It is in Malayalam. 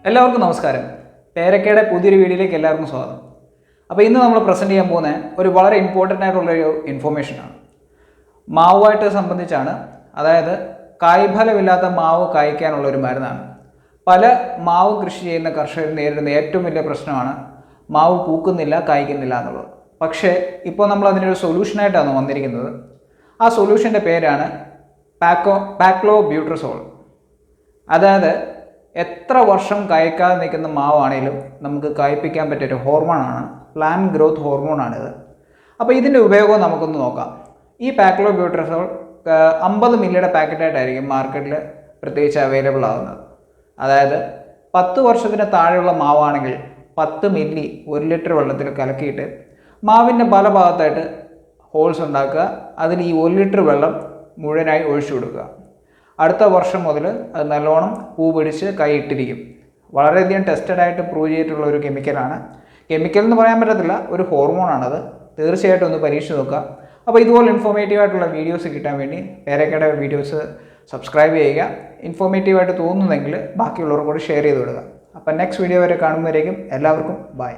എല്ലാവർക്കും നമസ്കാരം. പേരക്കയുടെ പുതിയൊരു വീഡിയോയിലേക്ക് എല്ലാവർക്കും സ്വാഗതം. അപ്പോൾ ഇന്ന് നമ്മൾ പ്രസൻറ്റ് ചെയ്യാൻ പോകുന്ന ഒരു വളരെ ഇമ്പോർട്ടൻ്റ് ആയിട്ടുള്ളൊരു ഇൻഫോർമേഷനാണ്. മാവുമായിട്ട് സംബന്ധിച്ചാണ്. അതായത് കായ്ഫലമില്ലാത്ത മാവ് കായ്ക്കാനുള്ളൊരു മരുന്നാണ്. പല മാവ് കൃഷി ചെയ്യുന്ന കർഷകർ നേരിടുന്ന ഏറ്റവും വലിയ പ്രശ്നമാണ് മാവ് പൂക്കുന്നില്ല, കായ്ക്കുന്നില്ല എന്നുള്ളത്. പക്ഷേ ഇപ്പോൾ നമ്മൾ അതിനൊരു സൊല്യൂഷനായിട്ടാണ് വന്നിരിക്കുന്നത്. ആ സൊല്യൂഷൻ്റെ പേരാണ് പാക്ലോബ്യൂട്രസോൾ. അതായത് എത്ര വർഷം കായ്ക്കാതെ നിൽക്കുന്ന മാവാണെങ്കിലും നമുക്ക് കായ്പ്പിക്കാൻ പറ്റിയൊരു ഹോർമോണാണ്, പ്ലാന്റ് ഗ്രോത്ത് ഹോർമോണാണിത്. അപ്പോൾ ഇതിൻ്റെ ഉപയോഗം നമുക്കൊന്ന് നോക്കാം. ഈ പാക്ലോബ്യൂട്രസോൾ 50 മില്ലിയുടെ പാക്കറ്റായിട്ടായിരിക്കും മാർക്കറ്റിൽ പ്രത്യേകിച്ച് അവൈലബിൾ ആകുന്നത്. അതായത് 10 വർഷത്തിന് താഴെയുള്ള മാവാണെങ്കിൽ 10 മില്ലി 1 ലിറ്റർ വെള്ളത്തിൽ കലക്കിയിട്ട് മാവിൻ്റെ പല ഭാഗത്തായിട്ട് ഹോൾസ് ഉണ്ടാക്കുക. അതിൽ ഈ 1 ലിറ്റർ വെള്ളം മുഴുവനായി ഒഴിച്ചു കൊടുക്കുക. അടുത്ത വർഷം മുതൽ അത് നല്ലോണം പൂ പിടിച്ച് കൈയിട്ടിരിക്കും. വളരെയധികം ടെസ്റ്റഡായിട്ട് പ്രൂവ് ചെയ്തിട്ടുള്ള ഒരു കെമിക്കലാണ്. കെമിക്കൽ എന്ന് പറയാൻ പറ്റത്തില്ല, ഒരു ഹോർമോണാണത്. തീർച്ചയായിട്ടും ഒന്ന് പരീക്ഷിച്ച് നോക്കുക. അപ്പോൾ ഇതുപോലെ ഇൻഫോർമേറ്റീവായിട്ടുള്ള വീഡിയോസ് കിട്ടാൻ വേണ്ടി പേരക്കയുടെ വീഡിയോസ് സബ്സ്ക്രൈബ് ചെയ്യുക. ഇൻഫോർമേറ്റീവായിട്ട് തോന്നുന്നെങ്കിൽ ബാക്കിയുള്ളവർക്ക് കൂടി ഷെയർ ചെയ്ത് വിടുക. അപ്പോൾ നെക്സ്റ്റ് വീഡിയോ വരെ കാണുമ്പോഴേക്കും എല്ലാവർക്കും ബൈ.